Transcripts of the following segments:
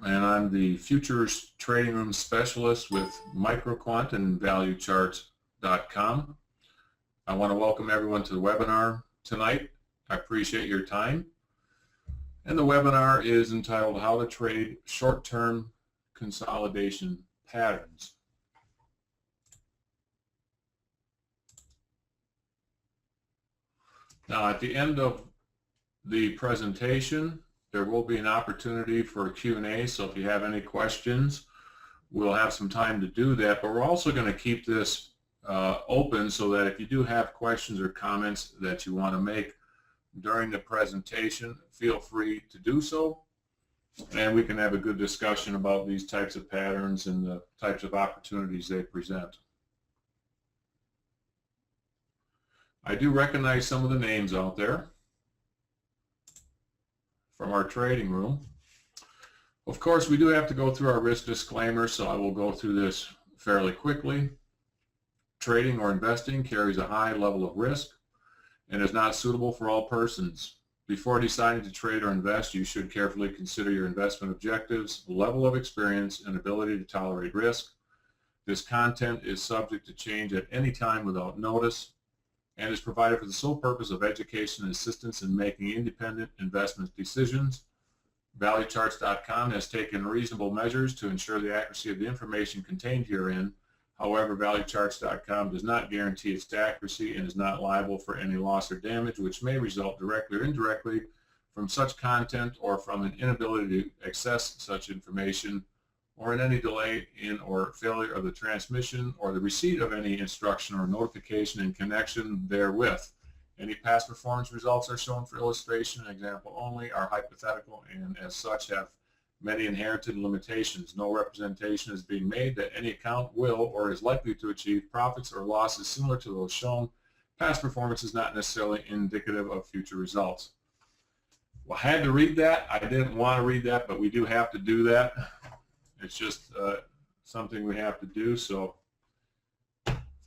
and I'm the Futures Trading Room Specialist with MicroQuant and ValueCharts.com. I want to welcome everyone to the webinar tonight. I appreciate your time. And the webinar is entitled How to Trade Short-Term Consolidation Patterns. Now, at the end of the presentation, there will be an opportunity for a Q&A, so if you have any questions, we'll have some time to do that. But we're also going to keep this open so that if you do have questions or comments that you want to make during the presentation, feel free to do so, and we can have a good discussion about these types of patterns and the types of opportunities they present. I do recognize some of the names out there from our trading room. Of course, we do have to go through our risk disclaimer, so I will go through this fairly quickly. Trading or investing carries a high level of risk and is not suitable for all persons. Before deciding to trade or invest, you should carefully consider your investment objectives, level of experience, and ability to tolerate risk. This content is subject to change at any time without notice and is provided for the sole purpose of education and assistance in making independent investment decisions. ValueCharts.com has taken reasonable measures to ensure the accuracy of the information contained herein. However, ValueCharts.com does not guarantee its accuracy and is not liable for any loss or damage which may result directly or indirectly from such content or from an inability to access such information, or in any delay in or failure of the transmission or the receipt of any instruction or notification in connection therewith. Any past performance results are shown for illustration and example only, are hypothetical, and as such have many inherited limitations. No representation is being made that any account will or is likely to achieve profits or losses similar to those shown. Past performance is not necessarily indicative of future results. Well, I had to read that. I didn't want to read that, but we do have to do that. It's just something we have to do, so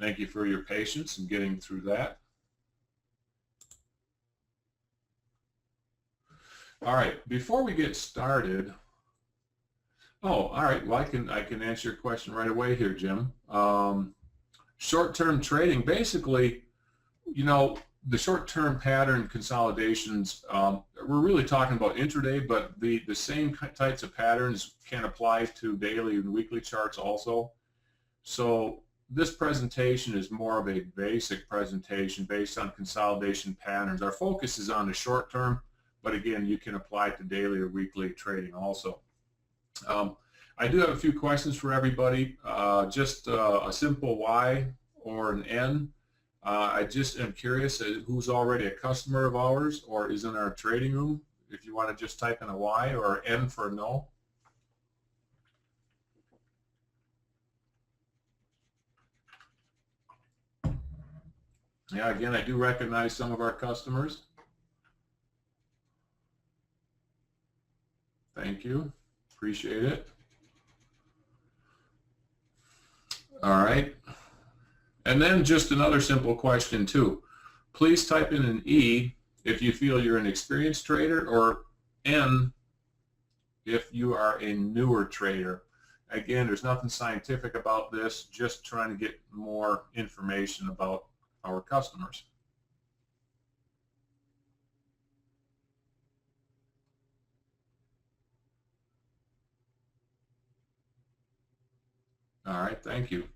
thank you for your patience in getting through that. All right, before we get started, all right, well, I can answer your question right away here, Jim. Short-term trading, basically, you know, the short-term pattern consolidations, we're really talking about intraday, but the same types of patterns can apply to daily and weekly charts also. So this presentation is more of a basic presentation based on consolidation patterns. Our focus is on the short term, but again, you can apply it to daily or weekly trading also. I do have a few questions for everybody. Just a simple Y or an N. I just am curious who's already a customer of ours or is in our trading room. If you want to just type in a Y or an N for no. Yeah, again, I do recognize some of our customers. Thank you. Appreciate it. All right. And then just another simple question too. Please type in an E if you feel you're an experienced trader, or N if you are a newer trader. Again, there's nothing scientific about this, just trying to get more information about our customers. All right, thank you.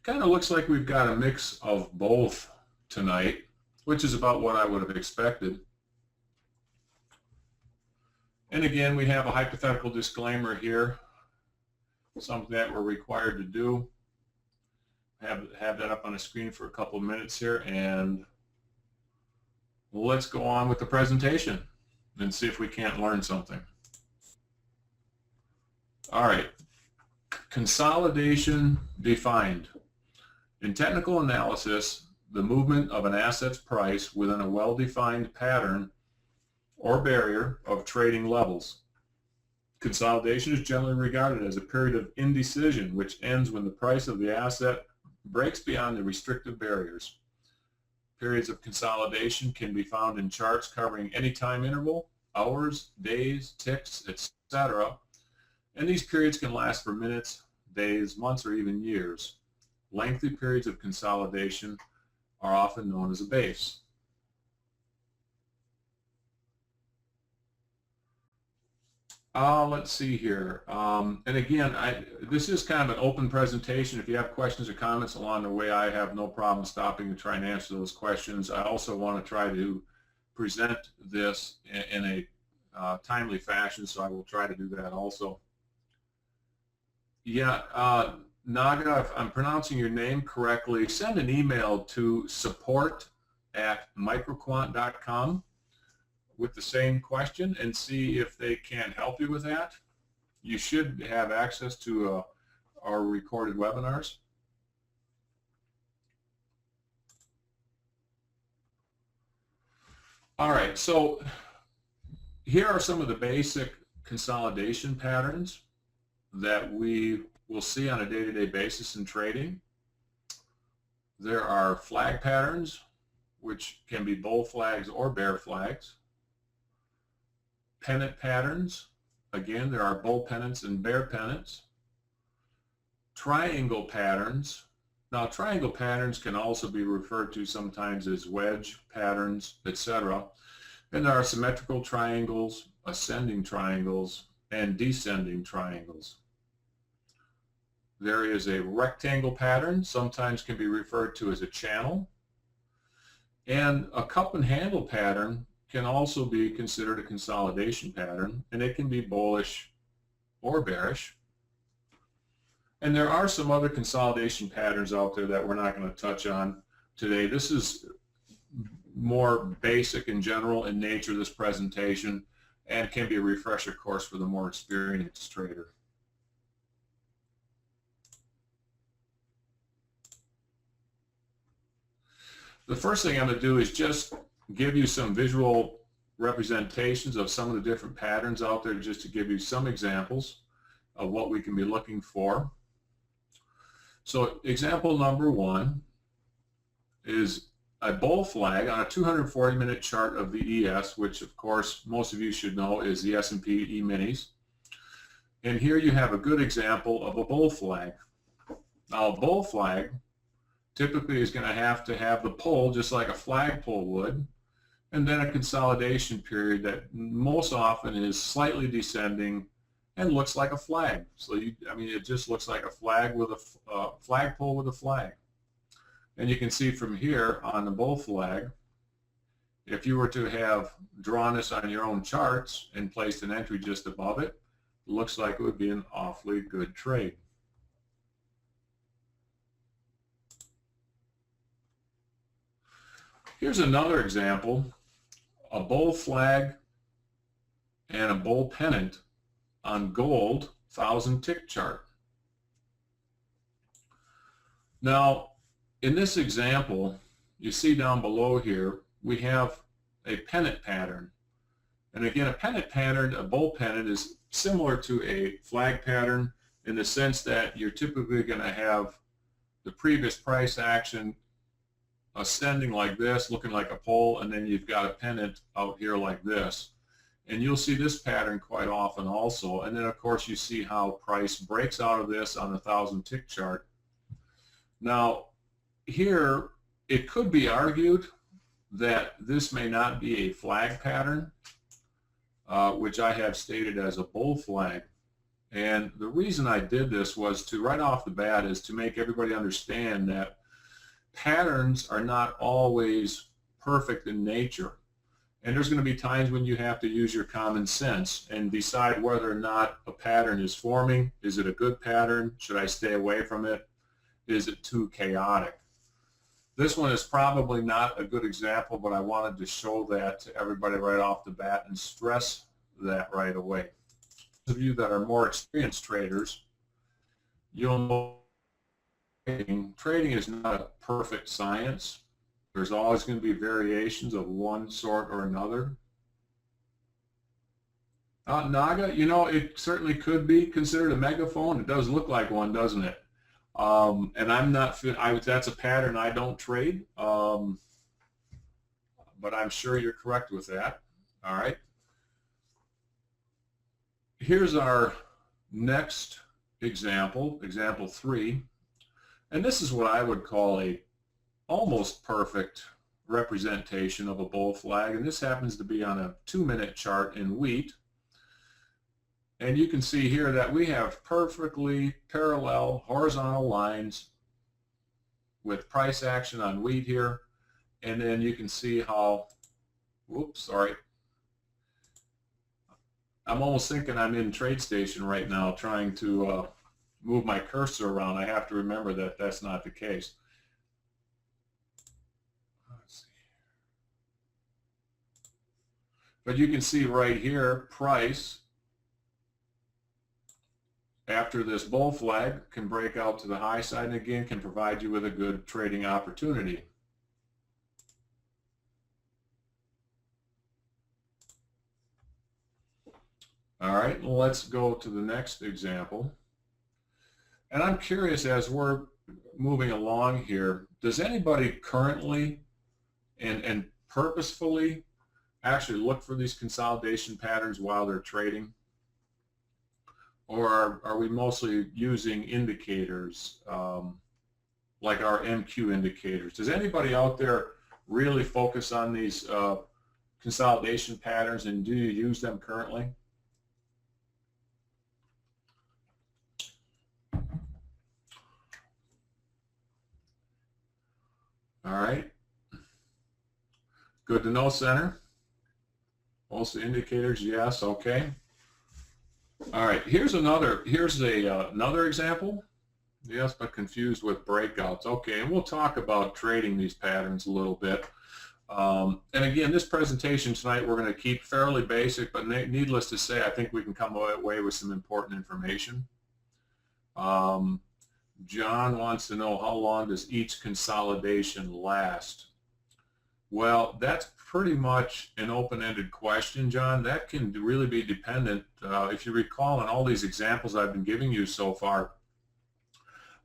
Kind of looks like we've got a mix of both tonight, which is about what I would have expected. And again, we have a hypothetical disclaimer here, something that we're required to do. Have that up on the screen for a couple of minutes here, and let's go on with the presentation and see if we can't learn something. All right, consolidation defined. In technical analysis, the movement of an asset's price within a well-defined pattern or barrier of trading levels. Consolidation is generally regarded as a period of indecision which ends when the price of the asset breaks beyond the restrictive barriers. Periods of consolidation can be found in charts covering any time interval, hours, days, ticks, etc. And these periods can last for minutes, days, months, or even years. Lengthy periods of consolidation are often known as a base. Let's see here. And again, this is kind of an open presentation. If you have questions or comments along the way, I have no problem stopping to try and answer those questions. I also want to try to present this in a timely fashion, so I will try to do that also. Yeah, Naga, if I'm pronouncing your name correctly, send an email to support@microquant.com with the same question and see if they can help you with that. You should have access to our recorded webinars. All right, so here are some of the basic consolidation patterns that we will see on a day-to-day basis in trading. There are flag patterns, which can be bull flags or bear flags. Pennant patterns, again, there are bull pennants and bear pennants. Triangle patterns. Now, triangle patterns can also be referred to sometimes as wedge patterns, etc. And there are symmetrical triangles, ascending triangles, and descending triangles. There is a rectangle pattern, sometimes can be referred to as a channel. And a cup and handle pattern can also be considered a consolidation pattern, and it can be bullish or bearish. And there are some other consolidation patterns out there that we're not going to touch on today. This is more basic and general in nature, this presentation, and can be a refresher course for the more experienced trader. The first thing I'm going to do is just give you some visual representations of some of the different patterns out there, just to give you some examples of what we can be looking for. So example number one is a bull flag on a 240-minute chart of the ES, which of course most of you should know is the S&P E-minis. And here you have a good example of a bull flag. Now a bull flag typically is going to have the pull just like a flagpole would, and then a consolidation period that most often is slightly descending and looks like a flag. So it just looks like a flag with a flagpole with a flag. And you can see from here on the bull flag, if you were to have drawn this on your own charts and placed an entry just above it, it looks like it would be an awfully good trade. Here's another example, a bull flag and a bull pennant on gold 1,000 tick chart. Now, in this example, you see down below here, we have a pennant pattern. And again, a pennant pattern, a bull pennant, is similar to a flag pattern in the sense that you're typically going to have the previous price action ascending like this, looking like a pole, and then you've got a pennant out here like this. And you'll see this pattern quite often also. And then of course you see how price breaks out of this on the 1,000 tick chart. Now here it could be argued that this may not be a flag pattern, which I have stated as a bull flag. And the reason I did this was to, right off the bat, is to make everybody understand that patterns are not always perfect in nature. And there's going to be times when you have to use your common sense and decide whether or not a pattern is forming. Is it a good pattern? Should I stay away from it? Is it too chaotic? This one is probably not a good example, but I wanted to show that to everybody right off the bat and stress that right away. Those of you that are more experienced traders, you'll know trading is not a perfect science. There's always going to be variations of one sort or another. Naga, it certainly could be considered a megaphone. It does look like one, doesn't it? And I'm not, that's a pattern I don't trade, but I'm sure you're correct with that. All right. Here's our Next example, example 3, and this is what I would call a almost perfect representation of a bull flag, and this happens to be on a 2-minute chart in wheat. And you can see here that we have perfectly parallel horizontal lines with price action on wheat here, and then you can see how, whoops, sorry, I'm almost thinking I'm in TradeStation right now trying to move my cursor around. I have to remember that that's not the case. Let's see. But you can see right here, price after this bull flag can break out to the high side and again can provide you with a good trading opportunity. All right, let's go to the next example. And I'm curious, as we're moving along here, does anybody currently and purposefully actually look for these consolidation patterns while they're trading? Or are we mostly using indicators like our MQ indicators? Does anybody out there really focus on these consolidation patterns, and do you use them currently? All right. Good to know, Center. Most indicators, yes. Okay. All right. Here's another example. Yes, but confused with breakouts. Okay, and we'll talk about trading these patterns a little bit. And again, this presentation tonight we're going to keep fairly basic, but needless to say, I think we can come away with some important information. John wants to know, how long does each consolidation last? Well, that's pretty much an open-ended question, John. That can really be dependent. If you recall, in all these examples I've been giving you so far,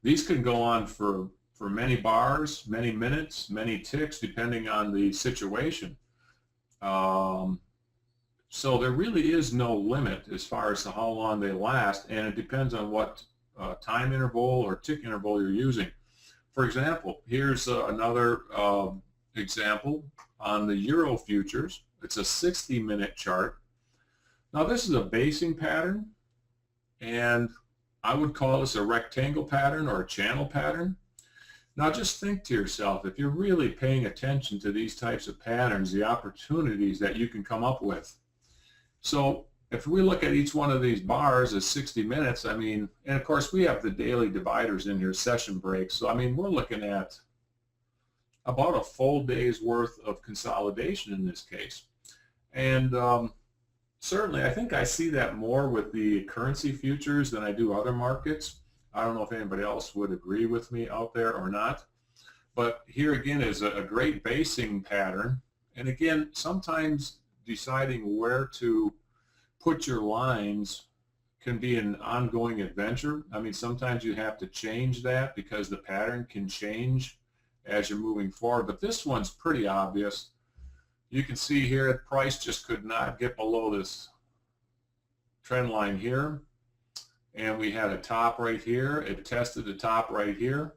these can go on for many bars, many minutes, many ticks, depending on the situation. So there really is no limit as far as to how long they last, and it depends on what time interval or tick interval you're using. For example, here's another example on the Euro futures. It's a 60-minute chart. Now this is a basing pattern, and I would call this a rectangle pattern or a channel pattern. Now just think to yourself, if you're really paying attention to these types of patterns, the opportunities that you can come up with. So if we look at each one of these bars as 60 minutes, I mean, and of course we have the daily dividers in here, session breaks. So I mean, we're looking at about a full day's worth of consolidation in this case. And certainly I think I see that more with the currency futures than I do other markets. I don't know if anybody else would agree with me out there or not. But here again is a great basing pattern. And again, sometimes deciding where to put your lines can be an ongoing adventure. I mean, sometimes you have to change that because the pattern can change as you're moving forward. But this one's pretty obvious. You can see here the price just could not get below this trend line here. And we had a top right here. It tested the top right here.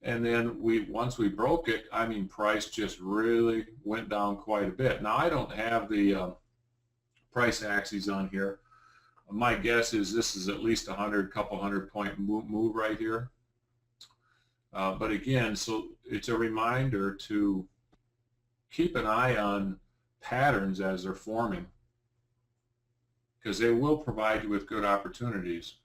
And then once we broke it, I mean, price just really went down quite a bit. Now, I don't have the price axes on here. My guess is this is at least a couple hundred point move right here. But again, so it's a reminder to keep an eye on patterns as they're forming, because they will provide you with good opportunities.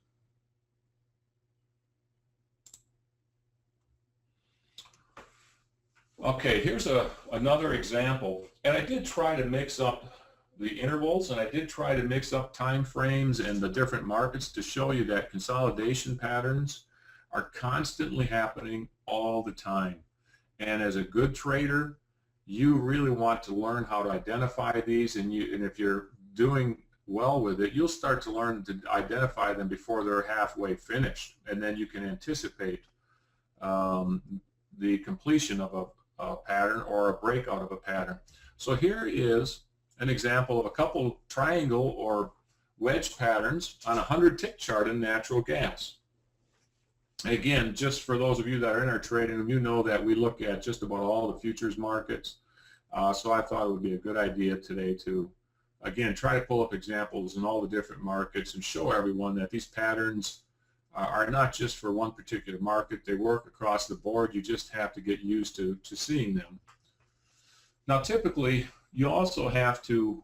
Okay, here's another example, and I did try to mix up the intervals, and I did try to mix up time frames and the different markets to show you that consolidation patterns are constantly happening all the time. And as a good trader, you really want to learn how to identify these, and if you're doing well with it, you'll start to learn to identify them before they're halfway finished, and then you can anticipate the completion of a pattern or a breakout of a pattern. So here is an example of a couple triangle or wedge patterns on a 100-tick chart in natural gas. Again, just for those of you that are in our trading, you know that we look at just about all the futures markets. So I thought it would be a good idea today to, again, try to pull up examples in all the different markets and show everyone that these patterns are not just for one particular market. They work across the board. You just have to get used to seeing them. Now, typically, you also have to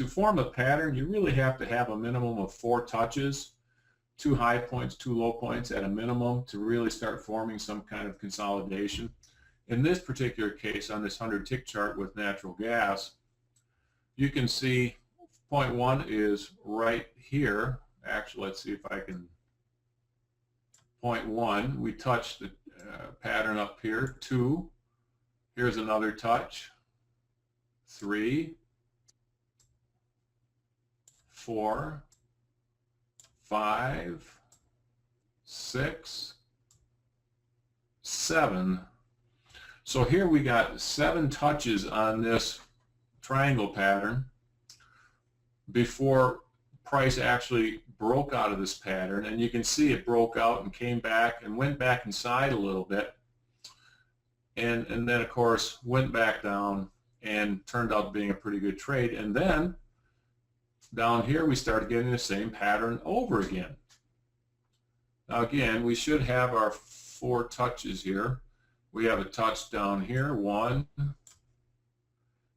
form a pattern, you really have to have a minimum of 4 touches, 2 high points, 2 low points at a minimum to really start forming some kind of consolidation. In this particular case, on this 100-tick chart with natural gas, you can see point 1 is right here. Actually, let's see if I can. Point 1, we touch the pattern up here. 2, here's another touch. 3, 4, 5, 6, 7. So here we got 7 touches on this triangle pattern before price actually broke out of this pattern, and you can see it broke out and came back and went back inside a little bit, and then of course went back down and turned out being a pretty good trade. And then down here we started getting the same pattern over again. Now again, we should have our 4 touches here. We have a touch down here, 1,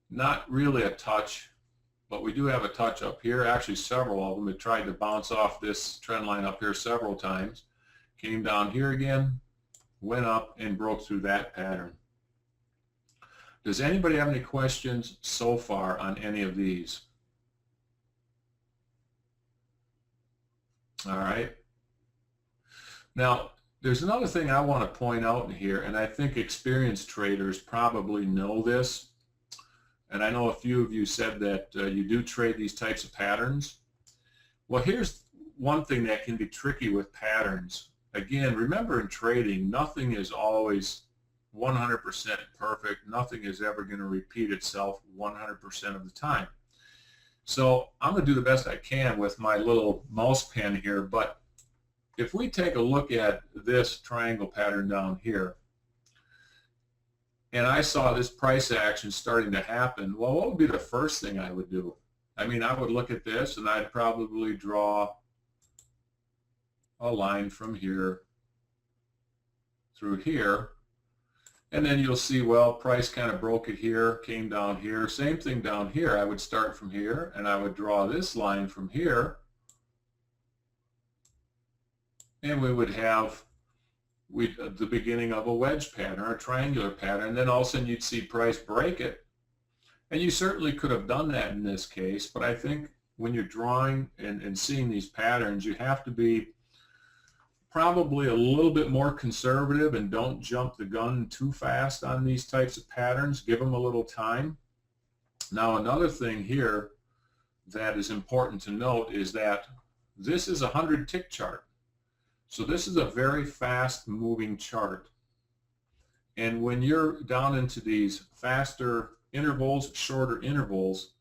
not really a touch, but we do have a touch up here, actually several of them. It tried to bounce off this trend line up here several times, came down here again, went up and broke through that pattern. Does anybody have any questions so far on any of these? All right. Now, there's another thing I want to point out in here, and I think experienced traders probably know this. And I know a few of you said that you do trade these types of patterns. Well, here's one thing that can be tricky with patterns. Again, remember in trading, nothing is always 100% perfect. Nothing is ever going to repeat itself 100% of the time. So I'm going to do the best I can with my little mouse pen here, but if we take a look at this triangle pattern down here, and I saw this price action starting to happen, well, what would be the first thing I would do? I mean, I would look at this and I'd probably draw a line from here through here, and then you'll see, well, price kind of broke it here, came down here. Same thing down here. I would start from here and I would draw this line from here, and we would have the beginning of a wedge pattern or a triangular pattern. And then all of a sudden you'd see price break it, and you certainly could have done that in this case, but I think when you're drawing and seeing these patterns, you have to be probably a little bit more conservative and don't jump the gun too fast on these types of patterns. Give them a little time. Now, another thing here that is important to note is that this is a 100-tick chart. So this is a very fast moving chart. And when you're down into these faster intervals, shorter intervals,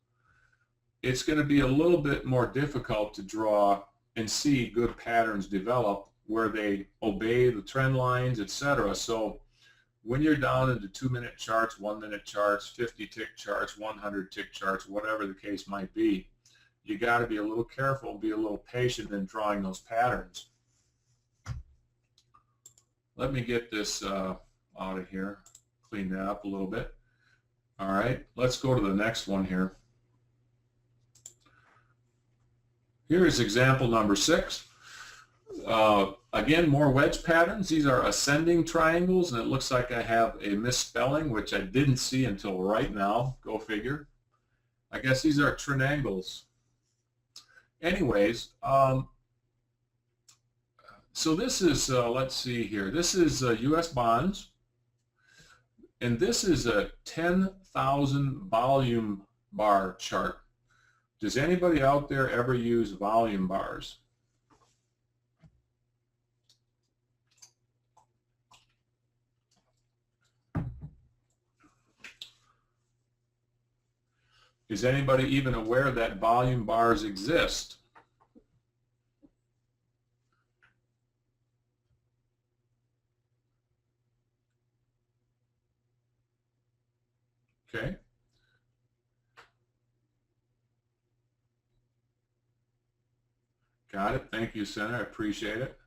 it's going to be a little bit more difficult to draw and see good patterns develop where they obey the trend lines, etc. So when you're down into 2-minute charts, 1-minute charts, 50-tick charts, 100-tick charts, whatever the case might be, you got to be a little careful, be a little patient in drawing those patterns. Let me get this out of here, clean that up a little bit. All right, let's go to the next one here. Here is example number 6. Again, more wedge patterns. These are ascending triangles, and it looks like I have a misspelling, which I didn't see until right now. Go figure. I guess these are triangles. Anyways, so this is, let's see here, this is U.S. bonds, and this is a 10,000 volume bar chart. Does anybody out there ever use volume bars? Is anybody even aware that volume bars exist? Okay. Got it. Thank you, Senator. I appreciate it.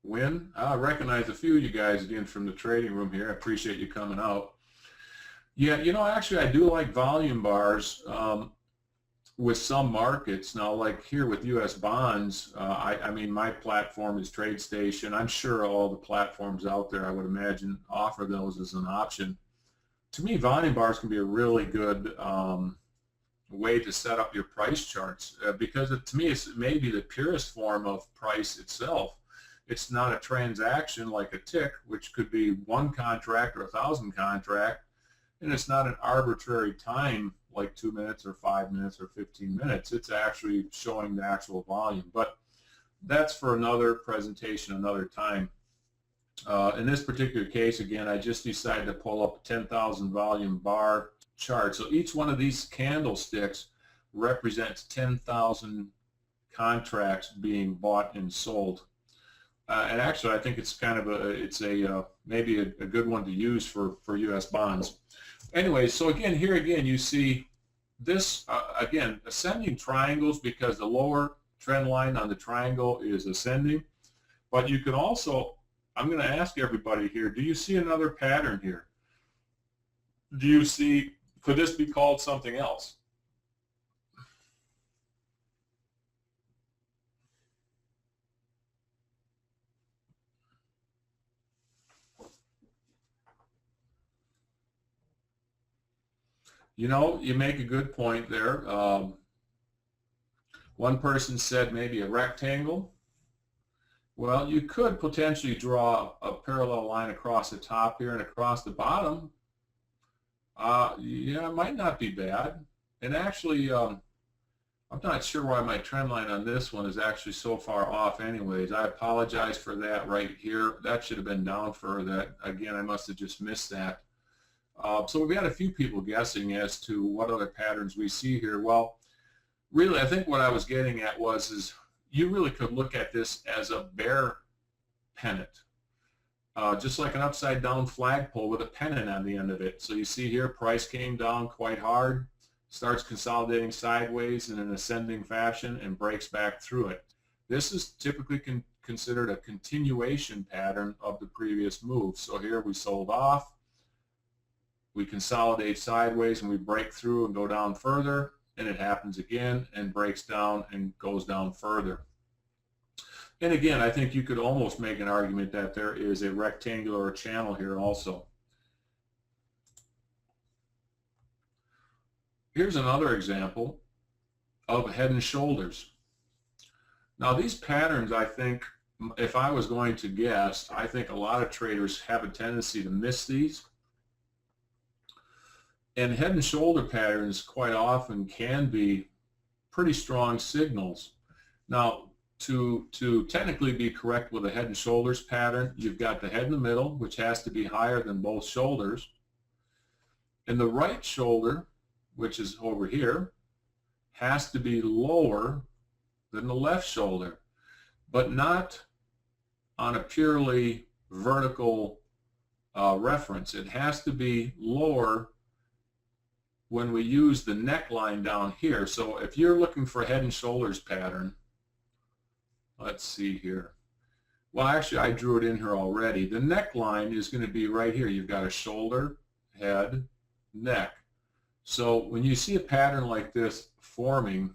Win. I recognize a few of you guys again from the trading room here. I appreciate you coming out. Yeah, you know, actually, I do like volume bars with some markets. Now, like here with U.S. bonds, I mean, my platform is TradeStation. I'm sure all the platforms out there, I would imagine, offer those as an option. To me, volume bars can be a really good way to set up your price charts because to me, it's maybe the purest form of price itself. It's not a transaction like a tick, which could be one contract or 1,000 contract, and it's not an arbitrary time like 2 minutes or 5 minutes or 15 minutes. It's actually showing the actual volume. But that's for another presentation, another time. In this particular case, again, I just decided to pull up a 10,000 volume bar chart. So each one of these candlesticks represents 10,000 contracts being bought and sold. And actually, I think it's kind of maybe a good one to use for U.S. bonds. Anyway, so again, here again, you see this, again, ascending triangles because the lower trend line on the triangle is ascending. But you can also, I'm going to ask everybody here, do you see another pattern here? Do you see, could this be called something else? You know, you make a good point there. One person said maybe a rectangle. Well, you could potentially draw a parallel line across the top here and across the bottom. Yeah, it might not be bad. And actually, I'm not sure why my trend line on this one is actually so far off anyways. I apologize for that right here. That should have been down further. Again, I must have just missed that. So we've got a few people guessing as to what other patterns we see here. Well, really, I think what I was getting at is you really could look at this as a bear pennant, just like an upside down flagpole with a pennant on the end of it. So you see here, price came down quite hard, starts consolidating sideways in an ascending fashion and breaks back through it. This is typically considered a continuation pattern of the previous move. So here we sold off. We consolidate sideways and we break through and go down further, and it happens again and breaks down and goes down further. And again, I think you could almost make an argument that there is a rectangular channel here also. Here's another example of head and shoulders. Now these patterns, I think, if I was going to guess, I think a lot of traders have a tendency to miss these. And head and shoulder patterns quite often can be pretty strong signals. Now, to technically be correct with a head and shoulders pattern, you've got the head in the middle, which has to be higher than both shoulders. And the right shoulder, which is over here, has to be lower than the left shoulder, but not on a purely vertical reference. It has to be lower when we use the neckline down here. So if you're looking for a head and shoulders pattern, let's see here. Well, actually, I drew it in here already. The neckline is going to be right here. You've got a shoulder, head, neck. So when you see a pattern like this forming,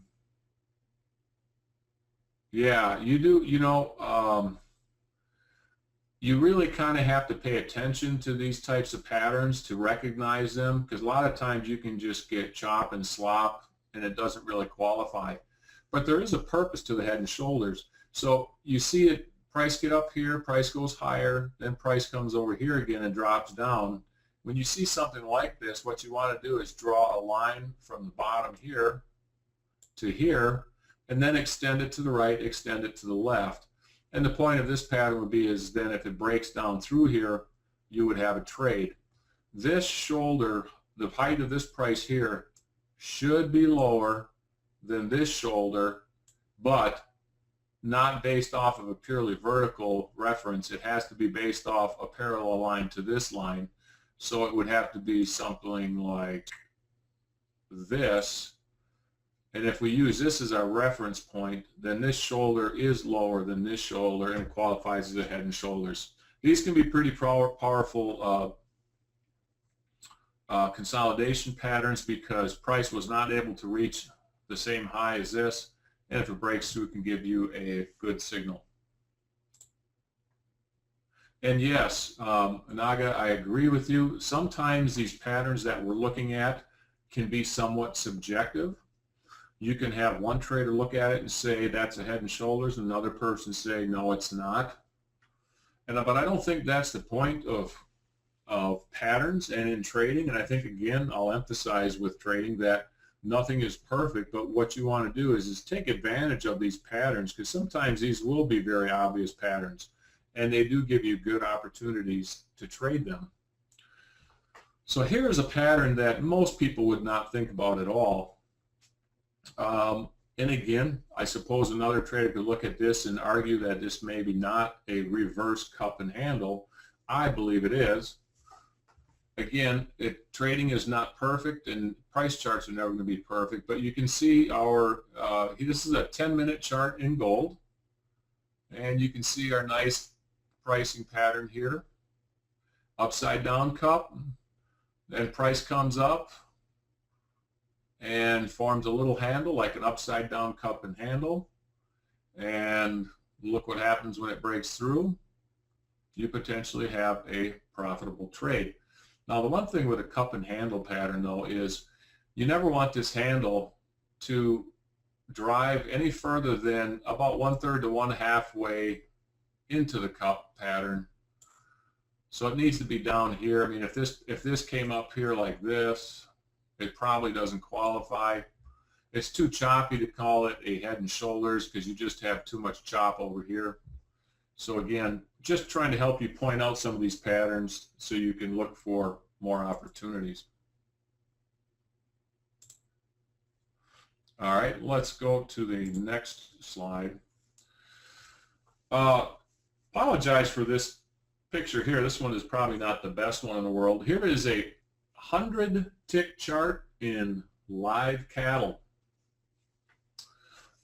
yeah, you do, you know, you really kind of have to pay attention to these types of patterns to recognize them, because a lot of times you can just get chop and slop and it doesn't really qualify. But there is a purpose to the head and shoulders. So you see it, price get up here, price goes higher, then price comes over here again and drops down. When you see something like this, what you want to do is draw a line from the bottom here to here, and then extend it to the right, extend it to the left. And the point of this pattern would be is then if it breaks down through here, you would have a trade. This shoulder, the height of this price here, should be lower than this shoulder, but not based off of a purely vertical reference. It has to be based off a parallel line to this line. So it would have to be something like this, and if we use this as our reference point, then this shoulder is lower than this shoulder and it qualifies as a head and shoulders. These can be pretty powerful consolidation patterns because price was not able to reach the same high as this, and if it breaks through, it can give you a good signal. And yes, Naga, I agree with you. Sometimes these patterns that we're looking at can be somewhat subjective. You can have one trader look at it and say that's a head and shoulders, and another person say no, it's not. But I don't think that's the point of patterns and in trading. And I think, again, I'll emphasize with trading that nothing is perfect, but what you want to do is take advantage of these patterns, because sometimes these will be very obvious patterns, and they do give you good opportunities to trade them. So here is a pattern that most people would not think about at all. And again, I suppose another trader could look at this and argue that this may be not a reverse cup and handle. I believe it is. Again, trading is not perfect, and price charts are never going to be perfect, but you can see our, this is a 10-minute chart in gold, and you can see our nice pricing pattern here. Upside down cup, then price comes up and forms a little handle like an upside down cup and handle, and look what happens when it breaks through. You potentially have a profitable trade. Now, the one thing with a cup and handle pattern, though, is you never want this handle to drive any further than about 1/3 to 1/2 way into the cup pattern. So it needs to be down here. I mean, if this came up here like this, it probably doesn't qualify. It's too choppy to call it a head and shoulders because you just have too much chop over here. So again, just trying to help you point out some of these patterns so you can look for more opportunities. All right, let's go to the next slide. Apologize for this picture here. This one is probably not the best one in the world. Here is a 100-tick chart in live cattle.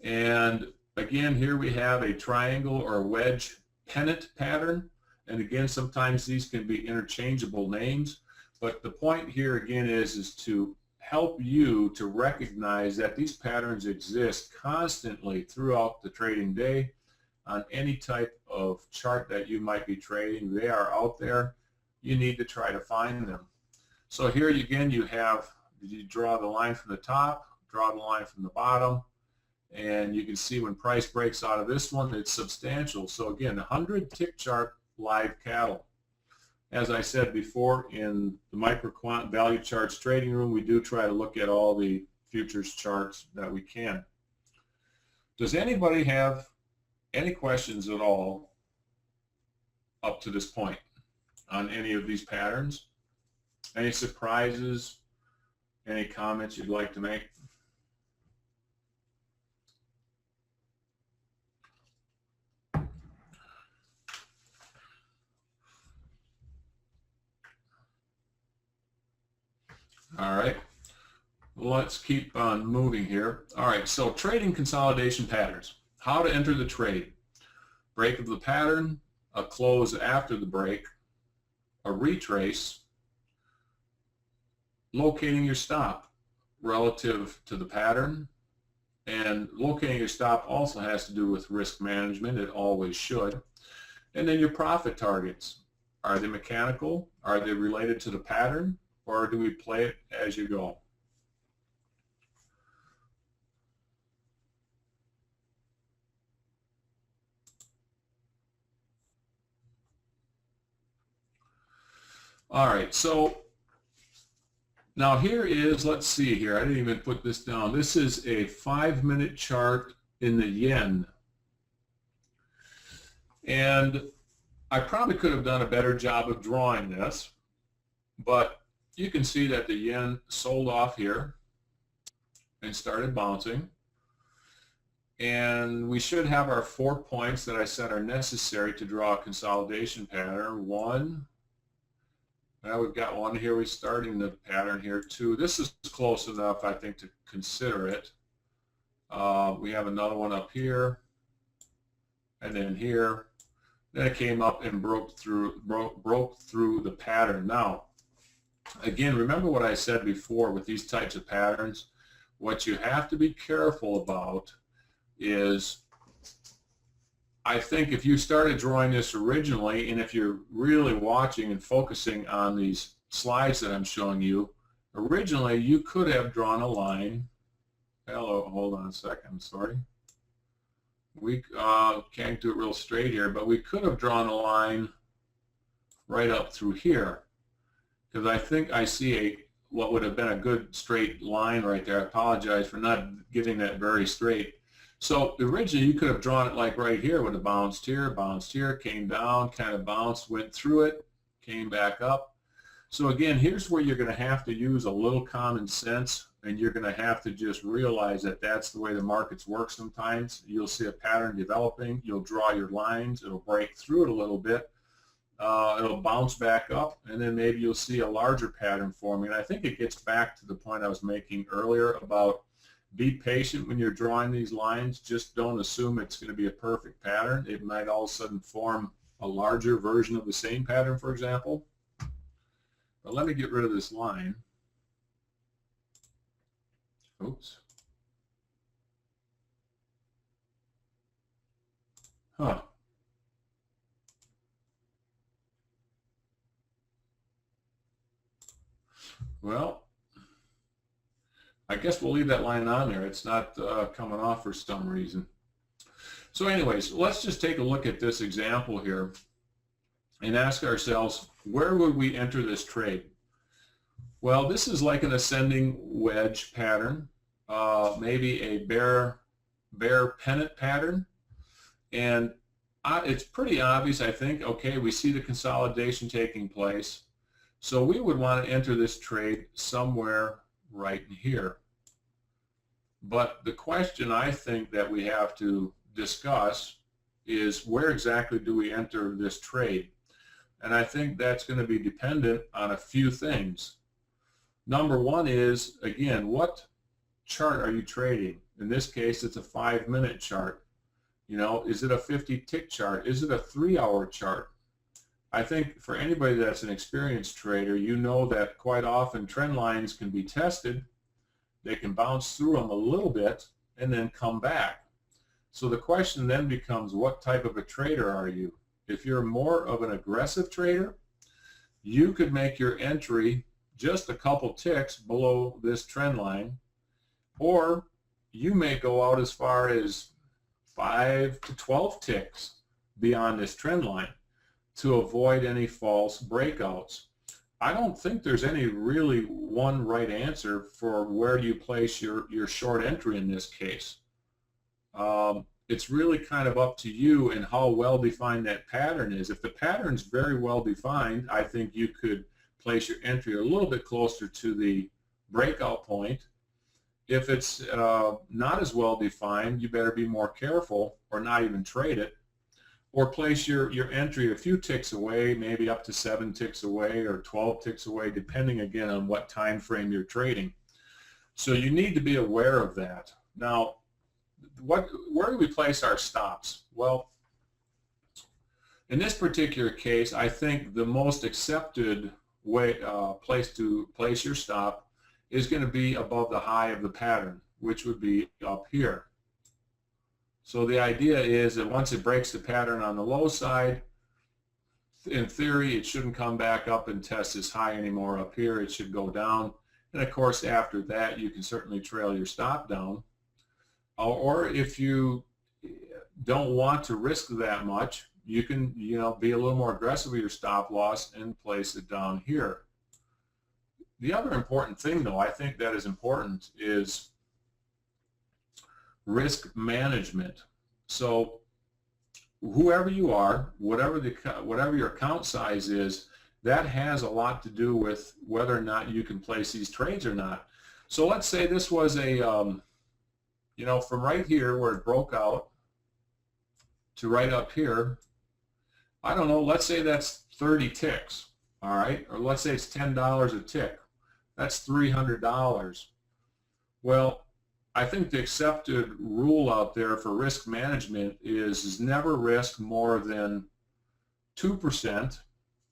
And again, here we have a triangle or wedge pennant pattern. And again, sometimes these can be interchangeable names. But the point here again is to help you to recognize that these patterns exist constantly throughout the trading day on any type of chart that you might be trading. They are out there. You need to try to find them. So here again, you draw the line from the top, draw the line from the bottom, and you can see when price breaks out of this one, it's substantial. So again, 100-tick chart live cattle. As I said before, in the micro quant value charts trading room, we do try to look at all the futures charts that we can. Does anybody have any questions at all up to this point on any of these patterns? Any surprises? Any comments you'd like to make? All right, let's keep on moving here. All right, so trading consolidation patterns. How to enter the trade. Break of the pattern, a close after the break, a retrace, locating your stop relative to the pattern, and locating your stop also has to do with risk management. It always should. And then your profit targets. Are they mechanical? Are they related to the pattern? Or do we play it as you go? All right, so now here is, let's see here, I didn't even put this down. This is a 5-minute chart in the yen. And I probably could have done a better job of drawing this, but you can see that the yen sold off here and started bouncing. And we should have our 4 points that I said are necessary to draw a consolidation pattern. 1, Now we've got one here. We're starting the pattern here too. This is close enough, I think, to consider it. We have another one up here, and then here. Then it came up and broke through the pattern. Now, again, remember what I said before with these types of patterns. What you have to be careful about is, I think if you started drawing this originally, and if you're really watching and focusing on these slides that I'm showing you, originally you could have drawn a line. Hello, hold on a second, I'm sorry. We can't do it real straight here, but we could have drawn a line right up through here, because I think I see what would have been a good straight line right there. I apologize for not getting that very straight. So originally you could have drawn it like right here, would have bounced here, came down, kind of bounced, went through it, came back up. So again, here's where you're going to have to use a little common sense, and you're going to have to just realize that that's the way the markets work sometimes. You'll see a pattern developing, you'll draw your lines, it'll break through it a little bit, it'll bounce back up, and then maybe you'll see a larger pattern forming. And I think it gets back to the point I was making earlier about be patient when you're drawing these lines. Just don't assume it's going to be a perfect pattern. It might all of a sudden form a larger version of the same pattern, for example. But let me get rid of this line. Oops. Huh. Well, I guess we'll leave that line on there. It's not coming off for some reason. So anyways, let's just take a look at this example here and ask ourselves, where would we enter this trade? Well, this is like an ascending wedge pattern, maybe a bear pennant pattern, and it's pretty obvious, I think. Okay, we see the consolidation taking place, so we would want to enter this trade somewhere right in here. But the question I think that we have to discuss is, where exactly do we enter this trade? And I think that's going to be dependent on a few things. Number one is, again, what chart are you trading? In this case, it's a 5-minute chart. You know, is it a 50-tick chart? Is it a 3-hour chart? I think for anybody that's an experienced trader, you know that quite often trend lines can be tested. They can bounce through them a little bit and then come back. So the question then becomes, what type of a trader are you? If you're more of an aggressive trader, you could make your entry just a couple ticks below this trend line, or you may go out as far as 5 to 12 ticks beyond this trend line to avoid any false breakouts. I don't think there's any really one right answer for where do you place your short entry in this case. It's really kind of up to you and how well defined that pattern is. If the pattern's very well defined, I think you could place your entry a little bit closer to the breakout point. If it's not as well defined, you better be more careful or not even trade it, or place your entry a few ticks away, maybe up to 7 ticks away or 12 ticks away, depending again on what time frame you're trading. So you need to be aware of that. Now, where do we place our stops? Well, in this particular case, I think the most accepted place to place your stop is going to be above the high of the pattern, which would be up here. So the idea is that once it breaks the pattern on the low side, in theory, it shouldn't come back up and test as high anymore up here. It should go down. And of course, after that, you can certainly trail your stop down. Or if you don't want to risk that much, you can, be a little more aggressive with your stop loss and place it down here. The other important thing, though, I think that is important, is risk management. So whoever you are, whatever your account size is, that has a lot to do with whether or not you can place these trades or not. So let's say this was a from right here where it broke out to right up here, I don't know, let's say that's 30 ticks. all right, or let's say it's $10 a tick. That's $300. Well, I think the accepted rule out there for risk management is never risk more than 2%,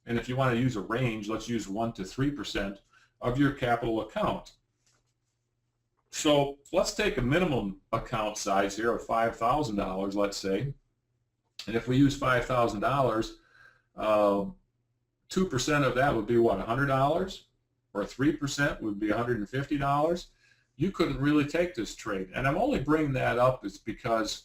and if you want to use a range, let's use 1 to 3% of your capital account. So let's take a minimum account size here of $5,000, let's say, and if we use $5,000, 2% of that would be what, $100, or 3% would be $150. You couldn't really take this trade. And I'm only bringing that up is because,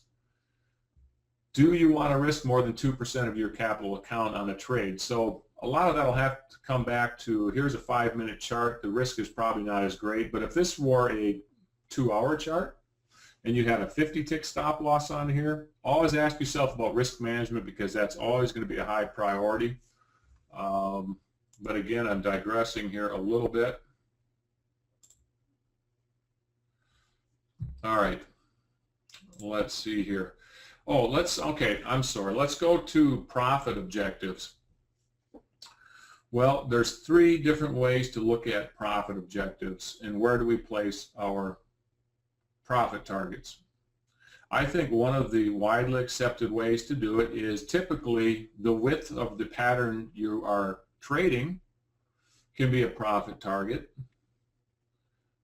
do you want to risk more than 2% of your capital account on a trade? So a lot of that will have to come back to, here's a 5-minute chart. The risk is probably not as great, but if this were a 2-hour chart and you had a 50-tick stop loss on here, always ask yourself about risk management, because that's always going to be a high priority. But again, I'm digressing here a little bit. All right, let's see here. Oh, okay, I'm sorry. Let's go to profit objectives. Well, there's 3 different ways to look at profit objectives, and where do we place our profit targets? I think one of the widely accepted ways to do it is typically the width of the pattern you are trading can be a profit target.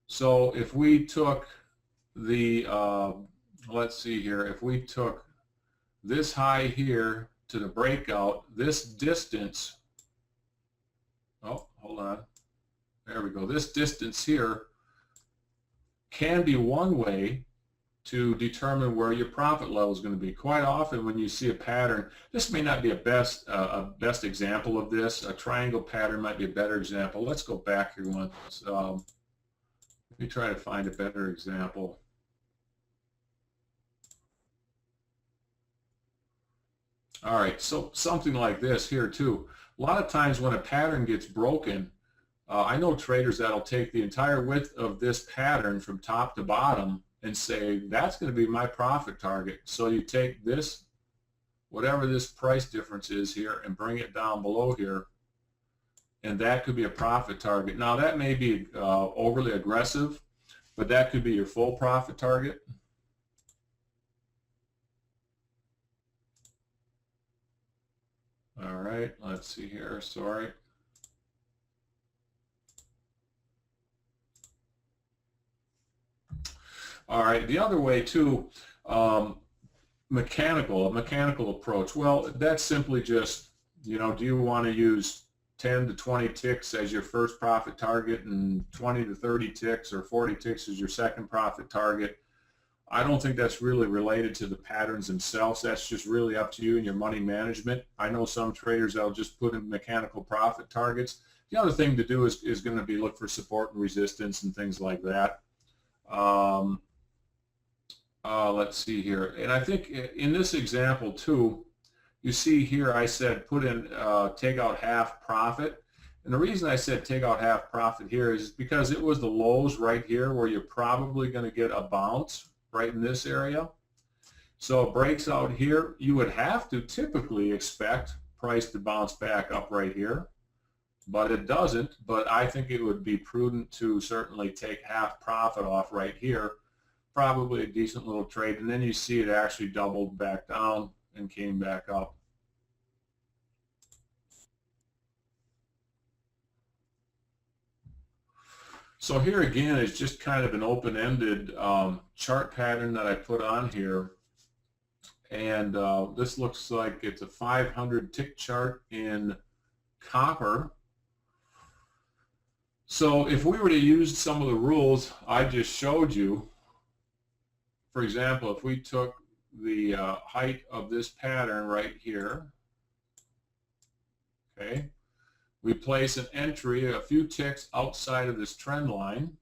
So if we took the, let's see here, if we took this high here to the breakout, this distance, oh, hold on, there we go, this distance here can be one way to determine where your profit level is going to be. Quite often when you see a pattern, this may not be a best example of this. A triangle pattern might be a better example. Let's go back here once. Let me try to find a better example. All right, so something like this here too. A lot of times when a pattern gets broken, I know traders that'll take the entire width of this pattern from top to bottom and say, that's going to be my profit target. So you take this, whatever this price difference is here, and bring it down below here, and that could be a profit target. Now that may be overly aggressive, but that could be your full profit target. All right, let's see here, sorry. All right, the other way too, a mechanical approach. Well, that's simply just, you know, do you want to use 10 to 20 ticks as your first profit target and 20 to 30 ticks or 40 ticks as your second profit target? I don't think that's really related to the patterns themselves. That's just really up to you and your money management. I know some traders that'll just put in mechanical profit targets. The other thing to do is going to be look for support and resistance and things like that. Let's see here. And I think in this example too, you see here I said put in take out half profit. And the reason I said take out half profit here is because it was the lows right here where you're probably going to get a bounce right in this area. So it breaks out here. You would have to typically expect price to bounce back up right here, but it doesn't. But I think it would be prudent to certainly take half profit off right here. Probably a decent little trade, and then you see it actually doubled back down and came back up. So here again is just kind of an open-ended chart pattern that I put on here, and this looks like it's a 500 tick chart in copper. So if we were to use some of the rules I just showed you, for example, if we took the height of this pattern right here, okay, we place an entry a few ticks outside of this trend line,